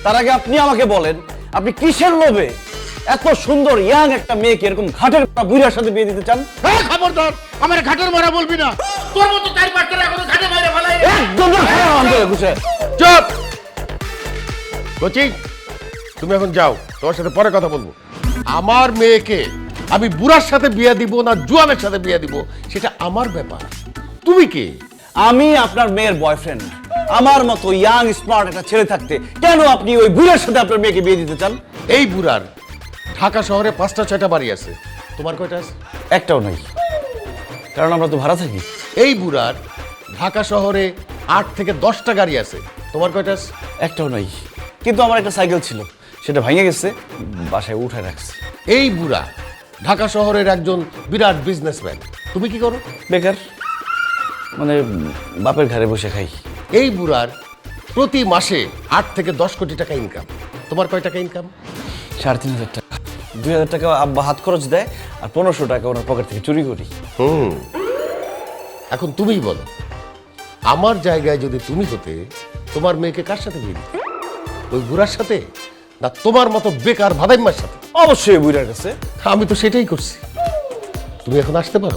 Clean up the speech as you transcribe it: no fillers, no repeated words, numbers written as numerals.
তার আগে আপনি আমাকে বলেন, আপনি কিসের লোভে এত সুন্দর ইয়াং একটা মেয়েকে এরকম ঘাটের বুড়ার সাথে বিয়ে দিতে চান? হ্যাঁ, খবরদার আমার ঘাটের মারা বলবি না। তোর মতো চার পাঁচটা এখনো ঘাটে মারা ফেলাই। একদম না, খারাপ অন্তরে ঘুষে। চুপ কচি, তুমি এখন যাও, তোমার সাথে পরে কথা বলবো। আমার মেয়েকে আমি বুড়ার সাথে বিয়ে দিব না জুয়ানের সাথে বিয়ে দিব সেটা আমার ব্যাপার। তুমি কে? আমি আপনার মেয়ের বয়ফ্রেন্ড। আমার মতো ইয়াং স্মার্ট একটা ছেলে থাকতে কেন আপনি ওই বুড়ার সাথে আপনার মেয়েকে বিয়ে দিতে চান? এই বুড়ার ঢাকা শহরে 5টা-6টা বাড়ি আছে, তোমার কয়টা আছে? একটাও নাই, কারণ আমরা তো ভাড়া থাকি। এই বুড়ার ঢাকা শহরে 8 থেকে 10টা গাড়ি আছে, তোমার কয়টা আছে? একটাও নাই, কিন্তু আমার একটা সাইকেল ছিল, সেটা ভেঙে গেছে, বাসায় উঠায় রাখছি। এই বুড়া ঢাকা শহরের একজন বিরাট বিজনেসম্যান, তুমি কি করো? বেকার, মানে বাপের ঘরে বসে খাই। এই বুড়ার প্রতি মাসে 8 থেকে 10 কোটি টাকা ইনকাম, তোমার কয় টাকা ইনকাম? 3,500 টাকা। 2,000 টাকা আব্বা হাত খরচ দেয়, আর 1500 টাকা ওনার পকেট থেকে চুরি করি। এখন তুমিই বলো, আমার জায়গায় যদি তুমি হতে তোমার মেয়েকে কার সাথে বিয়ে দিতে? ওই বুড়ার সাথে, না তোমার মতো বেকার ভাদাইম্মার সাথে? অবশ্যই বুড়ার কাছে। আমি তো সেটাই করছি। তুমি এখন আসতে পারো?